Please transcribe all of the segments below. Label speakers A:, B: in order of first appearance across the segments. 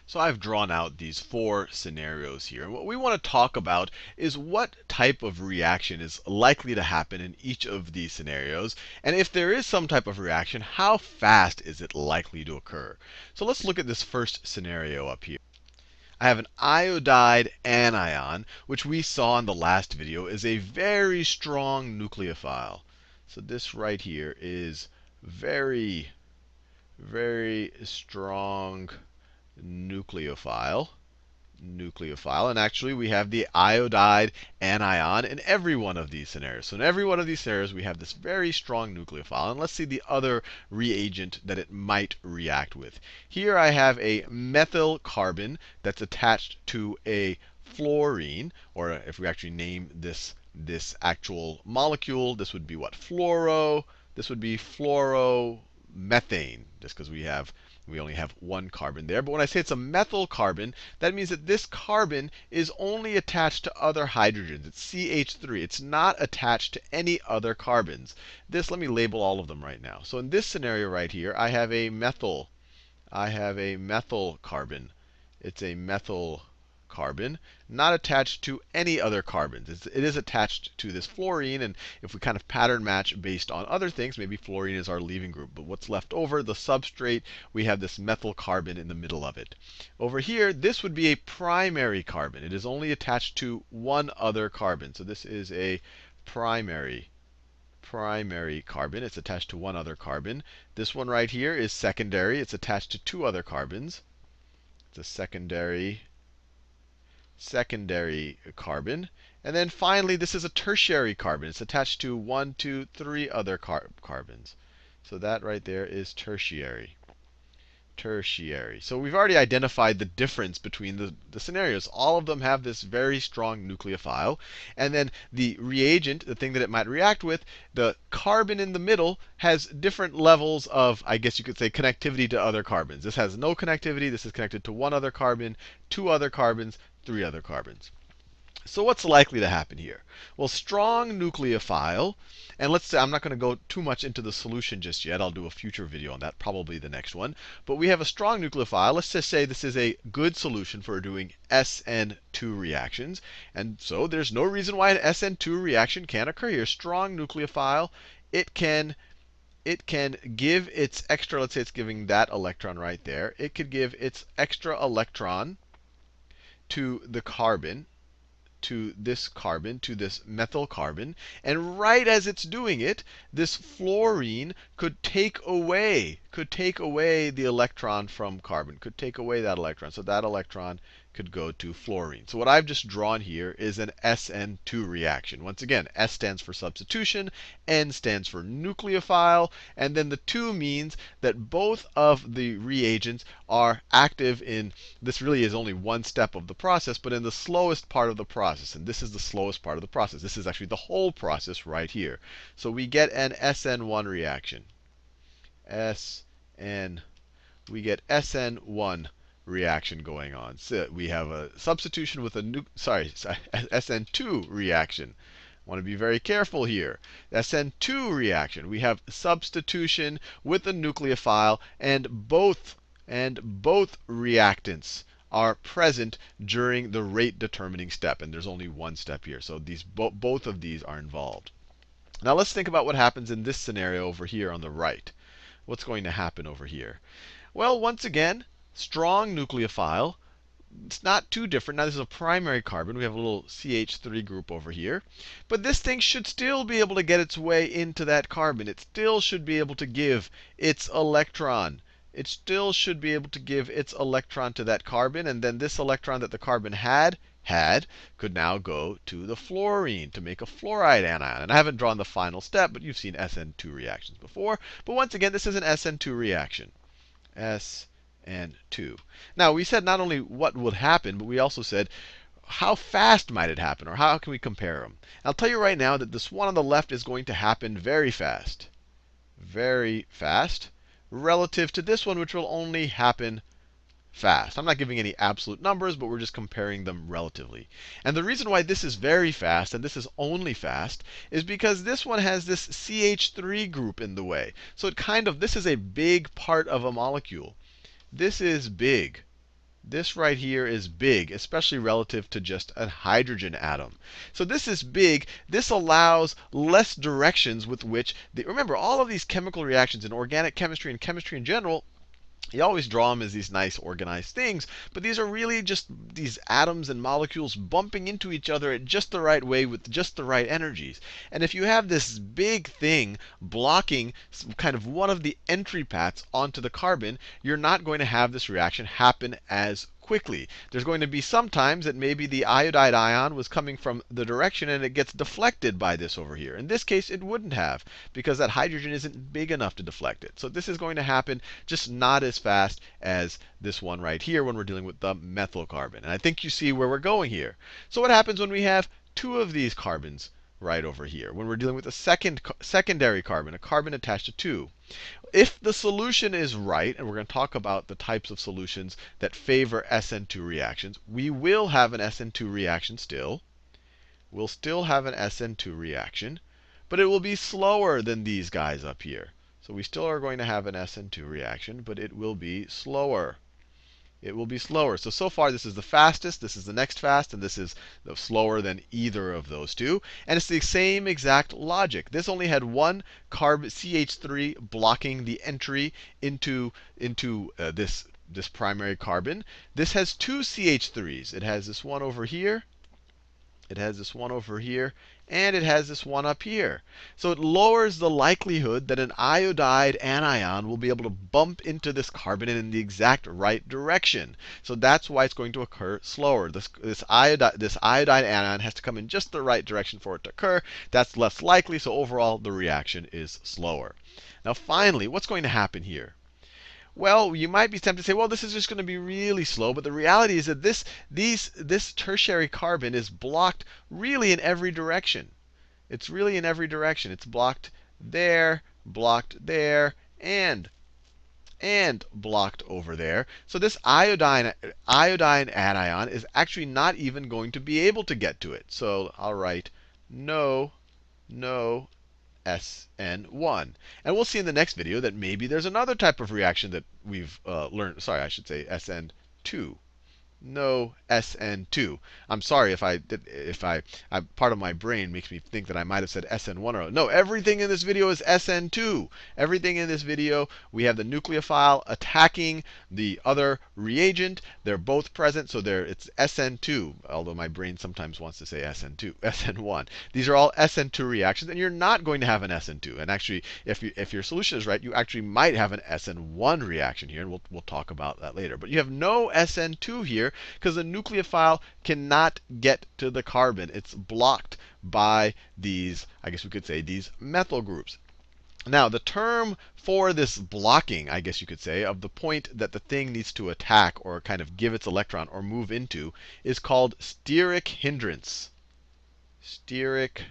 A: So I've drawn out these 4 scenarios here. And what we want to talk about is what type of reaction is likely to happen in each of these scenarios. And if there is some type of reaction, how fast is it likely to occur? So let's look at this first scenario up here. I have an iodide anion, which we saw in the last video is a very strong nucleophile. So this right here is very, very strong nucleophile. And actually, we have the iodide anion in every one of these scenarios. So in every one of these scenarios, we have this very strong nucleophile. And let's see the other reagent that it might react with. Here I have a methyl carbon that's attached to a fluorine, or if we actually name this actual molecule, this would be what? This would be fluoromethane, just because we only have 1 carbon there. But when I say it's a methyl carbon, that means that this carbon is only attached to other hydrogens. It's CH3. It's not attached to any other carbons. Let me label all of them right now. So in this scenario right here, I have a methyl carbon. It's a methyl carbon, not attached to any other carbons. It is attached to this fluorine. And if we kind of pattern match based on other things, maybe fluorine is our leaving group. But what's left over, the substrate, we have this methyl carbon in the middle of it. Over here, this would be a primary carbon. It is only attached to 1 other carbon. So this is a primary carbon. It's attached to 1 other carbon. This one right here is secondary. It's attached to 2 other carbons. It's a secondary carbon. And then finally, this is a tertiary carbon. It's attached to 1, 2, 3 other carbons. So that right there is tertiary. So we've already identified the difference between the scenarios. All of them have this very strong nucleophile. And then the reagent, the thing that it might react with, the carbon in the middle has different levels of, I guess you could say, connectivity to other carbons. This has no connectivity. This is connected to 1 other carbon, 2 other carbons, 3 other carbons. So what's likely to happen here? Well, strong nucleophile. And let's say I'm not going to go too much into the solution just yet. I'll do a future video on that, probably the next one. But we have a strong nucleophile. Let's just say this is a good solution for doing SN2 reactions. And so there's no reason why an SN2 reaction can't occur here. Strong nucleophile, it can give its extra, let's say it's giving that electron right there. It could give its extra electron to the carbon, to this methyl carbon. And right as it's doing it, this fluorine could take away the electron from carbon, could take away that electron. So that electron could go to fluorine. So what I've just drawn here is an SN2 reaction. Once again, S stands for substitution, N stands for nucleophile, and then the 2 means that both of the reagents are active in, this really is only 1 step of the process, but in the slowest part of the process. And this is the slowest part of the process. This is actually the whole process right here. So we get an SN1 reaction. We get SN1 reaction going on. So we have a substitution with a SN2 reaction. I want to be very careful here. SN2 reaction. We have substitution with a nucleophile, and both reactants are present during the rate determining step. And there's only 1 step here. So both of these are involved. Now let's think about what happens in this scenario over here on the right. What's going to happen over here? Well, once again, strong nucleophile. It's not too different. Now this is a primary carbon. We have a little CH3 group over here. But this thing should still be able to get its way into that carbon. It still should be able to give its electron. It still should be able to give its electron to that carbon. And then this electron that the carbon had could now go to the fluorine to make a fluoride anion. And I haven't drawn the final step, but you've seen SN2 reactions before. But once again, this is an SN2 reaction. SN2. Now, we said not only what would happen, but we also said how fast might it happen, or how can we compare them. I'll tell you right now that this one on the left is going to happen very fast. Very fast, relative to this one, which will only happen fast. I'm not giving any absolute numbers, but we're just comparing them relatively. And the reason why this is very fast and this is only fast is because this one has this CH3 group in the way. So this is a big part of a molecule. This is big. This right here is big, especially relative to just a hydrogen atom. So this is big. This allows less directions with which, remember, all of these chemical reactions in organic chemistry and chemistry in general, you always draw them as these nice organized things, but these are really just these atoms and molecules bumping into each other at just the right way with just the right energies. And if you have this big thing blocking kind of one of the entry paths onto the carbon, you're not going to have this reaction happen as quickly. There's going to be sometimes that maybe the iodide ion was coming from the direction and it gets deflected by this over here. In this case, it wouldn't have, because that hydrogen isn't big enough to deflect it. So this is going to happen just not as fast as this one right here when we're dealing with the methyl carbon. And I think you see where we're going here. So what happens when we have two of these carbons right over here? When we're dealing with a secondary carbon, a carbon attached to two. If the solution is right, and we're going to talk about the types of solutions that favor SN2 reactions, we will have an SN2 reaction still. We'll still have an SN2 reaction, but it will be slower than these guys up here. So we still are going to have an SN2 reaction, but it will be slower. It will be slower. So far, this is the fastest, this is the next fast, and this is slower than either of those two. And it's the same exact logic. This only had one carbon CH3 blocking the entry into this primary carbon. This has two CH3s. It has this one over here. It has this one over here, and it has this one up here. So it lowers the likelihood that an iodide anion will be able to bump into this carbon in the exact right direction. So that's why it's going to occur slower. This iodide anion has to come in just the right direction for it to occur. That's less likely, so overall the reaction is slower. Now finally, what's going to happen here? Well, you might be tempted to say, well, this is just going to be really slow. But the reality is that this tertiary carbon is blocked really in every direction. It's really in every direction. It's blocked there, and blocked over there. So this iodine anion is actually not even going to be able to get to it. So I'll write no SN1. And we'll see in the next video that maybe there's another type of reaction that we've learned. Sorry, I should say SN2. No SN2. I'm sorry if part of my brain makes me think that I might have said SN1 or no. Everything in this video is SN2. Everything in this video, we have the nucleophile attacking the other reagent. They're both present, so it's SN2. Although my brain sometimes wants to say SN1. These are all SN2 reactions, and you're not going to have an SN2. And actually, if your solution is right, you actually might have an SN1 reaction here, and we'll talk about that later. But you have no SN2 here, because the nucleophile cannot get to the carbon. It's blocked by these, I guess we could say, these methyl groups. Now, the term for this blocking, I guess you could say, of the point that the thing needs to attack or kind of give its electron or move into is called steric hindrance. Steric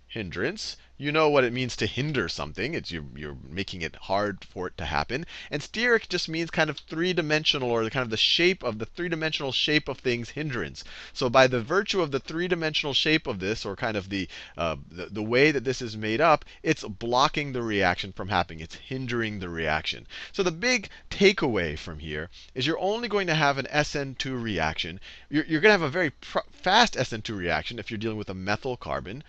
A: hindrance. You know what it means to hinder something. It's you're making it hard for it to happen. And steric just means kind of three-dimensional, or kind of the shape of the three-dimensional shape of things hindrance. So by the virtue of the three-dimensional shape of this, or kind of the way that this is made up, it's blocking the reaction from happening. It's hindering the reaction. So the big takeaway from here is you're only going to have an SN2 reaction. You're going to have a very fast SN2 reaction if you're dealing with a methyl carbon.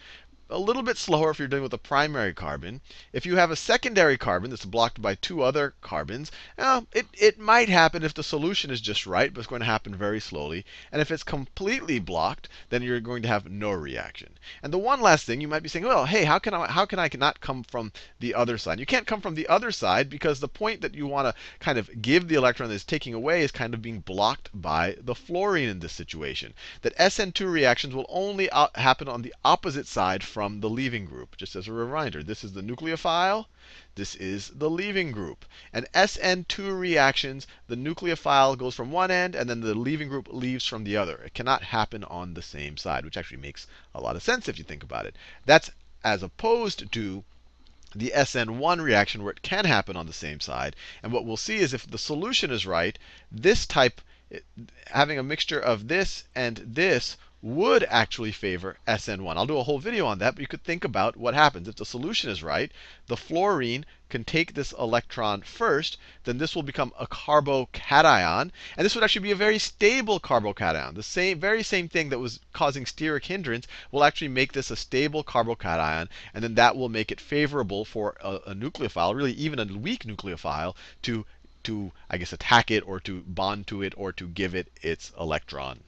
A: A little bit slower if you're dealing with a primary carbon. If you have a secondary carbon that's blocked by two other carbons, it might happen if the solution is just right, but it's going to happen very slowly. And if it's completely blocked, then you're going to have no reaction. And the one last thing, you might be saying, well, hey, how can I not come from the other side? You can't come from the other side because the point that you want to kind of give the electron that is taking away is kind of being blocked by the fluorine in this situation. That SN2 reactions will only happen on the opposite side from the leaving group. Just as a reminder, this is the nucleophile. This is the leaving group. And SN2 reactions, the nucleophile goes from one end, and then the leaving group leaves from the other. It cannot happen on the same side, which actually makes a lot of sense if you think about it. That's as opposed to the SN1 reaction, where it can happen on the same side. And what we'll see is if the solution is right, this type, having a mixture of this and this, would actually favor SN1. I'll do a whole video on that, but you could think about what happens. If the solution is right, the fluorine can take this electron first, then this will become a carbocation. And this would actually be a very stable carbocation. The very same thing that was causing steric hindrance will actually make this a stable carbocation. And then that will make it favorable for a nucleophile, really even a weak nucleophile, to I guess, attack it or to bond to it or to give it its electron.